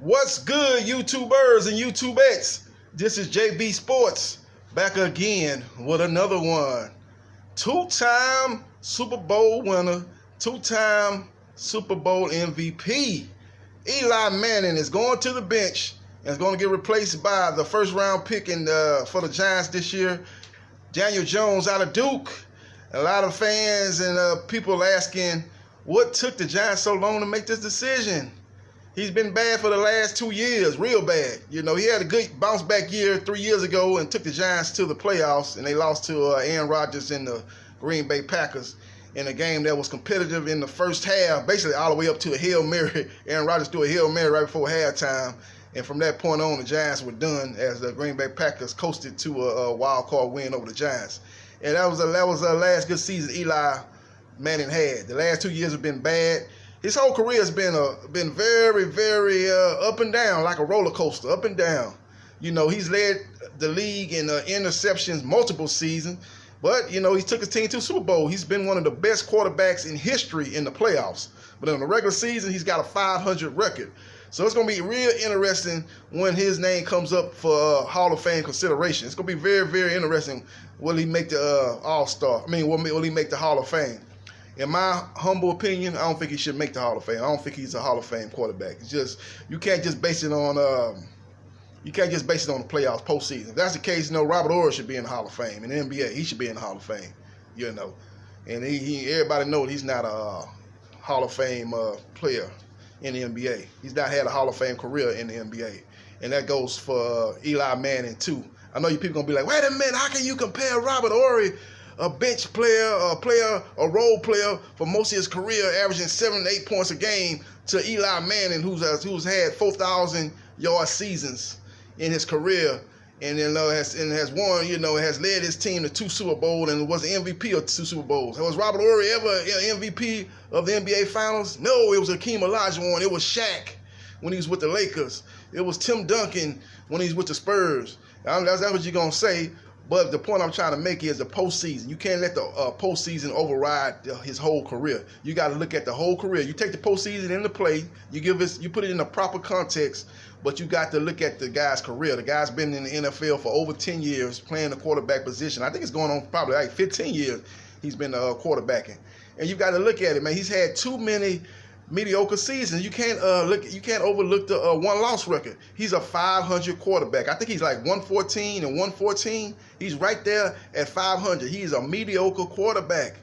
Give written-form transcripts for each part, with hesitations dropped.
What's good, YouTubers and YouTubettes? This is JB Sports back again with another one. Two-time Super Bowl winner, two-time Super Bowl MVP. Eli Manning is going to the bench and is going to get replaced by the first-round pick for the Giants this year, Daniel Jones out of Duke. A lot of fans and people asking, what took the Giants so long to make this decision? He's been bad for the last 2 years, real bad. You know, he had a good bounce-back year 3 years ago and took the Giants to the playoffs, and they lost to Aaron Rodgers and the Green Bay Packers in a game that was competitive in the first half, basically all the way up to a Hail Mary. Aaron Rodgers threw a Hail Mary right before halftime, and from that point on, the Giants were done as the Green Bay Packers coasted to a wild card win over the Giants. And that was the last good season Eli Manning had. The last 2 years have been bad. His whole career has been very, very up and down, like a roller coaster, up and down. You know, he's led the league in interceptions multiple seasons, but, you know, he took his team to the Super Bowl. He's been one of the best quarterbacks in history in the playoffs. But in the regular season, he's got a 500 record. So it's going to be real interesting when his name comes up for Hall of Fame consideration. It's going to be very, very interesting. Will he make the All-Star? I mean, will he make the Hall of Fame? In my humble opinion, I don't think he should make the Hall of Fame. I don't think he's a Hall of Fame quarterback. It's just, you can't just base it on the playoffs, postseason. If that's the case, you know, Robert Horry should be in the Hall of Fame. In the NBA, he should be in the Hall of Fame. You know, and everybody knows he's not a Hall of Fame player in the NBA. He's not had a Hall of Fame career in the NBA, and that goes for Eli Manning too. I know you people gonna be like, wait a minute, how can you compare Robert Horry, a bench player, a role player for most of his career, averaging 7 to 8 points a game, to Eli Manning, who's had 4,000-yard seasons in his career, and has won, you know, has led his team to 2 Super Bowls and was the MVP of 2 Super Bowls. Was Robert Horry ever an MVP of the NBA Finals? No, it was Hakeem Olajuwon. It was Shaq when he was with the Lakers. It was Tim Duncan when he was with the Spurs. That's what you're gonna say. But the point I'm trying to make is the postseason. You can't let the postseason override his whole career. You got to look at the whole career. You take the postseason into play. You put it in a proper context, but you got to look at the guy's career. The guy's been in the NFL for over 10 years playing the quarterback position. I think it's going on probably like 15 years he's been quarterbacking. And you got to look at it, man. He's had too many mediocre seasons. You can't overlook the one-loss record. He's a 500 quarterback. I think he's like 114 and 114. He's right there at 500. He's a mediocre quarterback.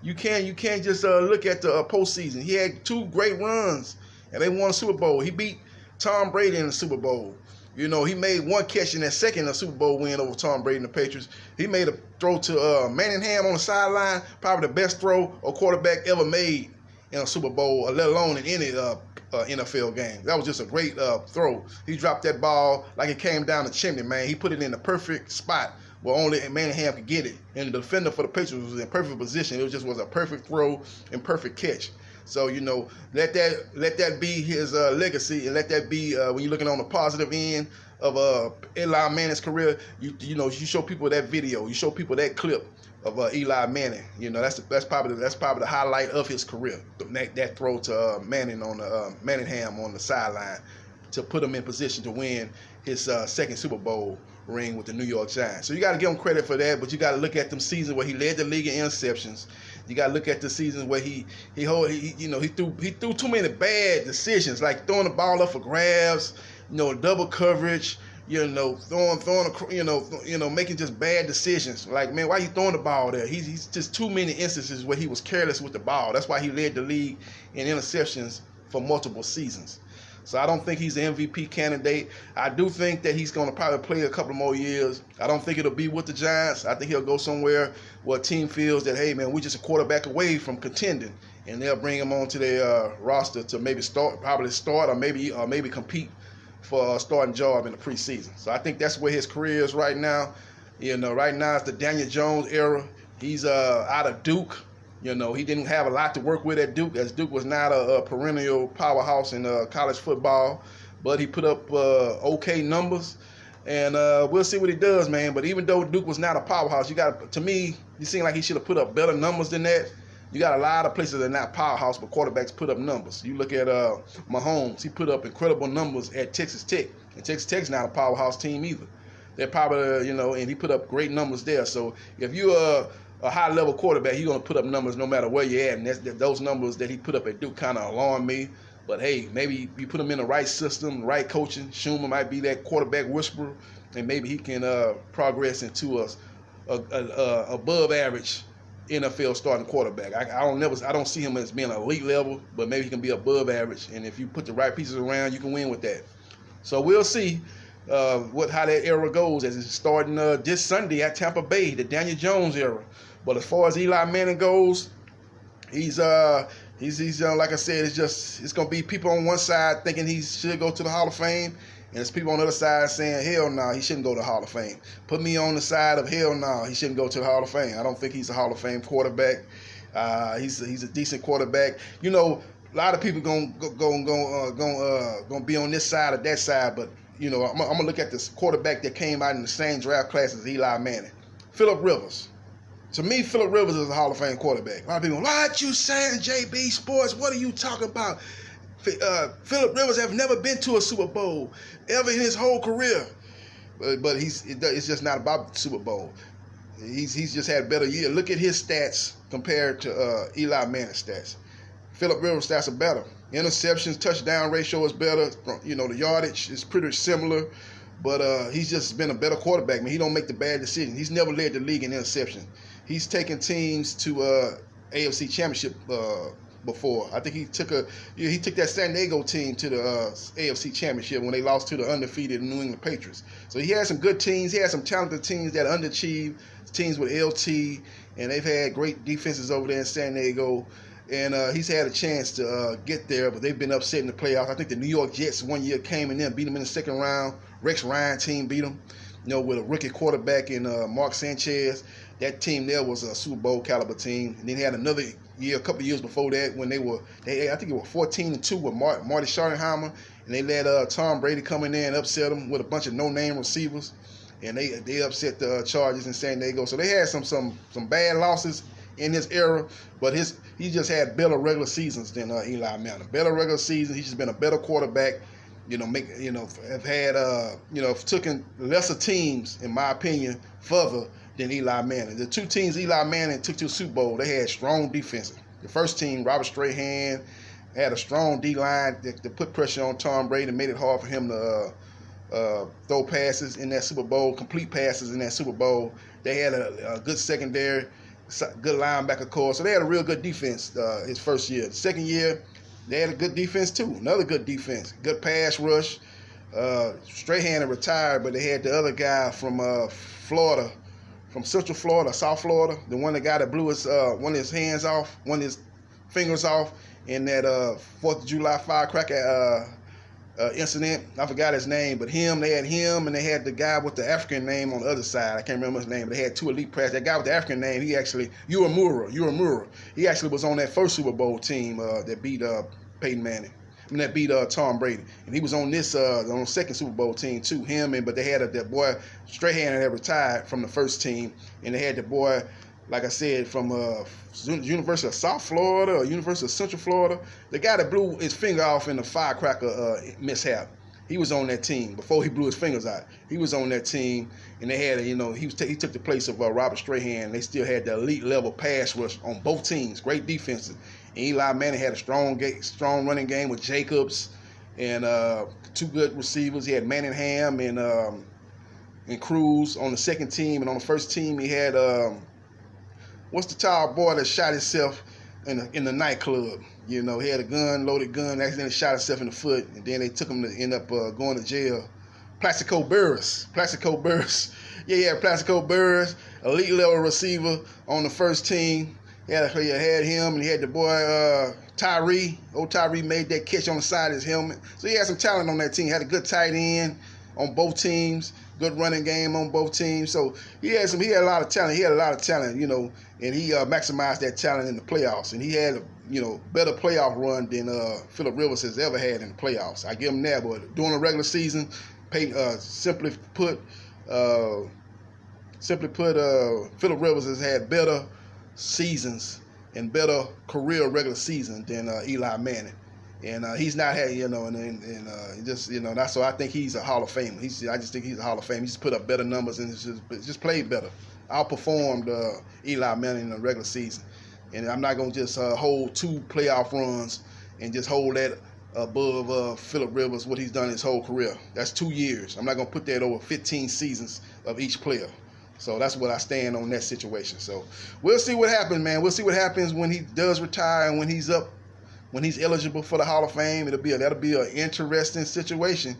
You can't just look at the postseason. He had 2 great runs, and they won a Super Bowl. He beat Tom Brady in the Super Bowl. You know, he made 1 catch in that second Super Bowl win over Tom Brady and the Patriots. He made a throw to Manningham on the sideline, probably the best throw a quarterback ever made in a Super Bowl, let alone in any NFL game. That was just a great throw. He dropped that ball like it came down the chimney, man. He put it in the perfect spot where only Manningham could get it. And the defender for the Patriots was in perfect position. It was a perfect throw and perfect catch. So, you know, let that be his legacy, and let that be when you're looking on the positive end of Eli Manning's career. You know, you show people that video, you show people that clip of Eli Manning. You know, that's probably the highlight of his career. That throw to Manningham on the sideline to put him in position to win his second Super Bowl ring with the New York Giants. So you got to give him credit for that, but you got to look at them seasons where he led the league in interceptions. You got to look at the seasons where he threw too many bad decisions, like throwing the ball up for grabs, you know, double coverage. You know, making just bad decisions. Like, man, why are you throwing the ball there? He's just too many instances where he was careless with the ball. That's why he led the league in interceptions for multiple seasons. So I don't think he's an MVP candidate. I do think that he's going to probably play a couple more years. I don't think it'll be with the Giants. I think he'll go somewhere where a team feels that, hey, man, we're just a quarterback away from contending, and they'll bring him onto their roster to maybe start or maybe compete for a starting job in the preseason. So I think that's where his career is right now. You know, right now it's the Daniel Jones era. He's out of Duke. You know, he didn't have a lot to work with at Duke, as Duke was not a perennial powerhouse in college football, but he put up okay numbers, and we'll see what he does, man. But even though Duke was not a powerhouse, to me, he seemed like he should have put up better numbers than that. You got a lot of places that are not powerhouse, but quarterbacks put up numbers. You look at Mahomes; he put up incredible numbers at Texas Tech, and Texas Tech's not a powerhouse team either. They're probably, and he put up great numbers there. So if you're a high-level quarterback, you're going to put up numbers no matter where you're at, and those numbers that he put up at Duke kind of alarm me. But hey, maybe you put him in the right system, right coaching. Schumer might be that quarterback whisperer, and maybe he can progress into a above average NFL starting quarterback. I don't see him as being elite level, but maybe he can be above average. And if you put the right pieces around, you can win with that. So we'll see how that era goes as it's starting this Sunday at Tampa Bay, the Daniel Jones era. But as far as Eli Manning goes, he's like I said, it's gonna be people on one side thinking he should go to the Hall of Fame, and there's people on the other side saying, hell no, he shouldn't go to the Hall of Fame. Put me on the side of hell no, he shouldn't go to the Hall of Fame. I don't think he's a Hall of Fame quarterback. He's a decent quarterback. A lot of people gonna be on this side or that side, but I'm gonna look at this quarterback that came out in the same draft class as Eli Manning, Phillip Rivers. To me, Phillip Rivers is a Hall of Fame quarterback. A lot of people, what you saying, JB Sports? What are you talking about? Phillip Rivers have never been to a Super Bowl ever in his whole career, but it's just not about the Super Bowl. He's just had a better year. Look at his stats compared to Eli Manning's stats. Phillip Rivers' stats are better. Interceptions, touchdown ratio is better. The yardage is pretty similar, but he's just been a better quarterback. Man, he don't make the bad decisions. He's never led the league in interception. He's taken teams to AFC Championship before. I think he took that San Diego team to the AFC Championship when they lost to the undefeated New England Patriots. So he had some good teams. He had some talented teams that underachieved, teams with LT, and they've had great defenses over there in San Diego. And he's had a chance to get there, but they've been upset in the playoffs. I think the New York Jets one year came in there and beat them in the second round. Rex Ryan team beat them, with a rookie quarterback in Mark Sanchez. That team there was a Super Bowl caliber team. And then they had another year, a couple of years before that, when I think it was 14-2 with Marty Schottenheimer, and they let Tom Brady come in there and upset them with a bunch of no-name receivers, and they upset the Chargers in San Diego. So they had some bad losses in his era, but he just had better regular seasons than Eli Manning. Better regular seasons. He's just been a better quarterback. Have taken lesser teams, in my opinion, further than Eli Manning. The two teams Eli Manning took to the Super Bowl, they had strong defenses. The first team, Robert Strahan, had a strong D-line that put pressure on Tom Brady and made it hard for him to throw passes in that Super Bowl, complete passes in that Super Bowl. They had a good secondary, good linebacker core. So they had a real good defense his first year. The second year, they had a good defense too. Another good defense. Good pass rush. Strahan had retired, but they had the other guy from Florida, from Central Florida, South Florida, the one that blew one of his hands off, one of his fingers off in that 4th of July firecracker incident. I forgot his name, but they had him, and they had the guy with the African name on the other side. I can't remember his name, but they had two elite players. That guy with the African name, Uemura. He actually was on that first Super Bowl team that beat Peyton Manning. That beat Tom Brady, and he was on this on the second Super Bowl team too. But they had that boy Strahan that had retired from the first team, and they had the boy, like I said, from University of South Florida or University of Central Florida, the guy that blew his finger off in the firecracker mishap. He was on that team before he blew his fingers out. He was on that team, and they had he took the place of Robert Strahan. They still had the elite level pass rush on both teams, great defenses. And Eli Manning had a strong running game with Jacobs and two good receivers. He had Manningham and Cruz on the second team, and on the first team he had what's the tall boy that shot himself in the nightclub? He had a loaded gun, accidentally shot himself in the foot, and then they took him to end up going to jail. Plaxico Burress. Yeah, Plaxico Burress, elite level receiver on the first team. He had him, and he had the boy Tyree. Old Tyree made that catch on the side of his helmet. So he had some talent on that team. He had a good tight end on both teams, good running game on both teams. So he had a lot of talent. And he maximized that talent in the playoffs. And he had a better playoff run than Phillip Rivers has ever had in the playoffs. I give him that. But during the regular season, simply put, Phillip Rivers has had better seasons and better career regular season than Eli Manning. And he's not had, and just, that's so I think he's a Hall of Famer. I just think he's a Hall of Famer. He's just put up better numbers and just played better. Outperformed Eli Manning in the regular season. And I'm not going to just hold 2 playoff runs and just hold that above Phillip Rivers, what he's done his whole career. That's 2 years. I'm not going to put that over 15 seasons of each player. So that's what I stand on that situation. So we'll see what happens, man. We'll see what happens when he does retire and when he's eligible for the Hall of Fame. That'll be an interesting situation,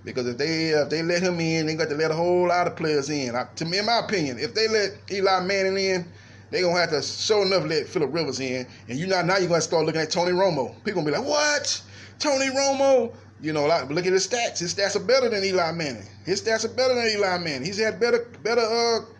because if they let him in, they got to let a whole lot of players in. To me, in my opinion, if they let Eli Manning in, they're gonna have to sure enough let Phillip Rivers in. And now you're gonna start looking at Tony Romo. People gonna be like, what? Tony Romo? Look at his stats. His stats are better than Eli Manning. His stats are better than Eli Manning. He's had better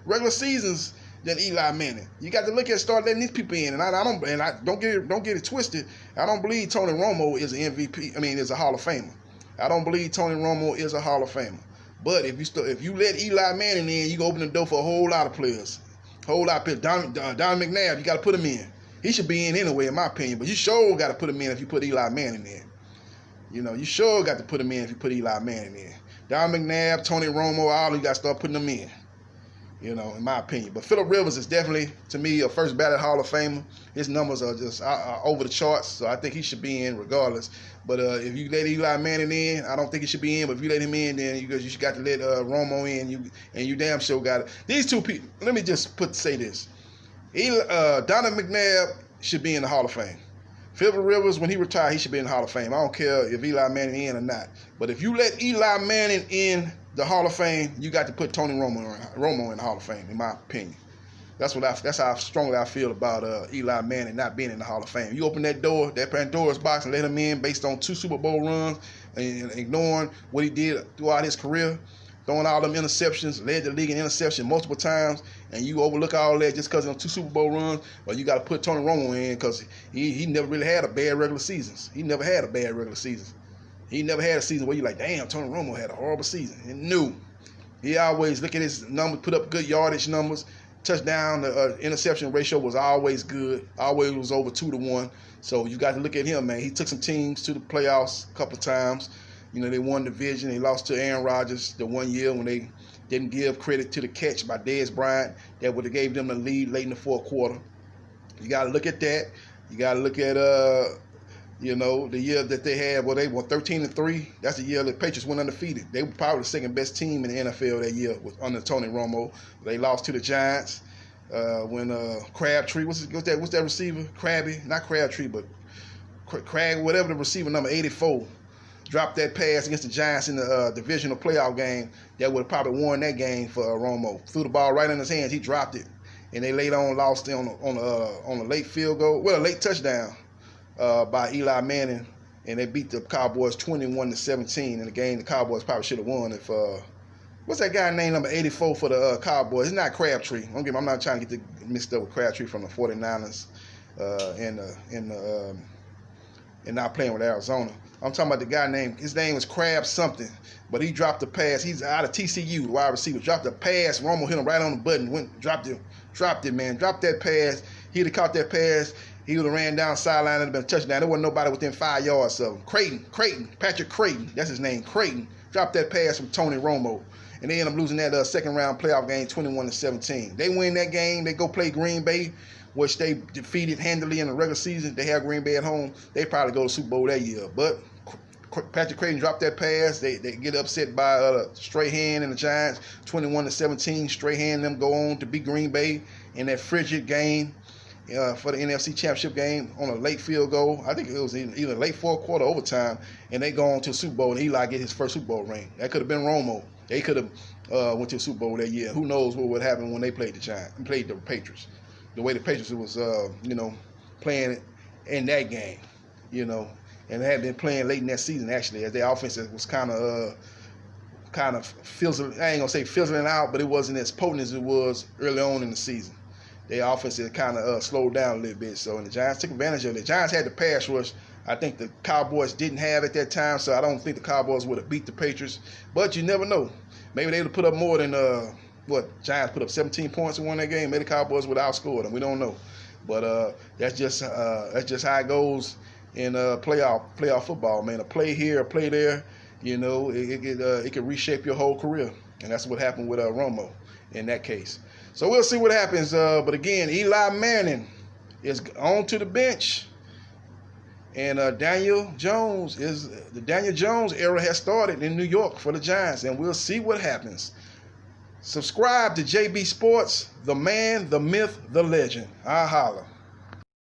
regular seasons than Eli Manning. You got to start letting these people in. And I don't get it twisted. I don't believe Tony Romo is an MVP. Is a Hall of Famer. I don't believe Tony Romo is a Hall of Famer. But if you let Eli Manning in, you can open the door for a whole lot of players. Don McNabb, you got to put him in. He should be in anyway, in my opinion. But you sure got to put him in if you put Eli Manning in. You sure got to put him in if you put Eli Manning in. Don McNabb, Tony Romo, all you got to start putting them in. In my opinion. But Phillip Rivers is definitely, to me, a first ballot Hall of Famer. His numbers are just over the charts, so I think he should be in regardless. But if you let Eli Manning in, I don't think he should be in. But if you let him in, then you got to let Romo in. You damn sure got it. These 2 people. Let me just say this: Donald McNabb should be in the Hall of Fame. Phillip Rivers, when he retired, he should be in the Hall of Fame. I don't care if Eli Manning in or not. But if you let Eli Manning in the Hall of Fame, you got to put Tony Romo in the Hall of Fame, in my opinion. That's how strongly I feel about Eli Manning not being in the Hall of Fame. You open that Pandora's box, and let him in based on 2 Super Bowl runs and ignoring what he did throughout his career, throwing all them interceptions, led the league in interception multiple times, and you overlook all that just because of 2 Super Bowl runs. Well, you got to put Tony Romo in, because he never really had a bad regular season. He never had a bad regular season. He never had a season where you're like, damn, Tony Romo had a horrible season. No. He always look at his numbers, put up good yardage numbers. Touchdown, interception ratio was always good. Always was over 2-1. So you got to look at him, man. He took some teams to the playoffs a couple of times. They won the division. They lost to Aaron Rodgers the one year when they didn't give credit to the catch by Dez Bryant. That would have gave them the lead late in the 4th quarter. You got to look at that. You got to look at the year that they had, they won 13-3. That's the year the Patriots went undefeated. They were probably the second best team in the NFL that year under Tony Romo. They lost to the Giants when Crabtree, what's that receiver? Not Crabtree, but Crab, whatever the receiver, number 84, dropped that pass against the Giants in the divisional playoff game. That would have probably won that game for Romo. Threw the ball right in his hands. He dropped it, and they later on lost it on a late field goal, a late touchdown. By Eli Manning, and they beat the Cowboys 21-17 in the game. The Cowboys probably should have won if what's that guy named number 84 for the Cowboys? It's not Crabtree. I'm not trying to get mixed up with Crabtree from the 49ers and not playing with Arizona. I'm talking about the guy his name was Crab something, but he dropped the pass. He's out of TCU, wide receiver. Dropped the pass. Romo hit him right on the button. Dropped it, man. Dropped that pass. He'd have caught that pass. He would have ran down sideline and been a touchdown. There wasn't nobody within 5 yards of him. Patrick Creighton, that's his name, Creighton, dropped that pass from Tony Romo. And they ended up losing that second-round playoff game 21-17. They win that game. They go play Green Bay, which they defeated handily in the regular season. They have Green Bay at home. They probably go to Super Bowl that year. But Patrick Creighton dropped that pass. They get upset by Strahan and the Giants, 21-17. Strahan them go on to beat Green Bay in that frigid game. For the NFC Championship game on a late field goal. I think it was either late 4th quarter overtime, and they go on to the Super Bowl, and Eli get his first Super Bowl ring. That could have been Romo. They could have went to the Super Bowl that year. Who knows what would happen when they played the Patriots. The way the Patriots was, playing in that game, and they had been playing late in that season, actually, as their offense was kind of fizzling. I ain't going to say fizzling out, but it wasn't as potent as it was early on in the season. Their offense had kind of slowed down a little bit. So, and the Giants took advantage of it. The Giants had the pass rush. I think the Cowboys didn't have at that time, so I don't think the Cowboys would have beat the Patriots. But you never know. Maybe they would have put up more than, Giants put up 17 points and won that game. Maybe the Cowboys would have outscored them. We don't know. But that's just how it goes in playoff football, man. A play here, a play there, you know, it can reshape your whole career, and that's what happened with Romo in that case. So we'll see what happens. But again, Eli Manning is on to the bench, and the Daniel Jones era has started in New York for the Giants, and we'll see what happens. Subscribe to JB Sports, the man, the myth, the legend. I holla.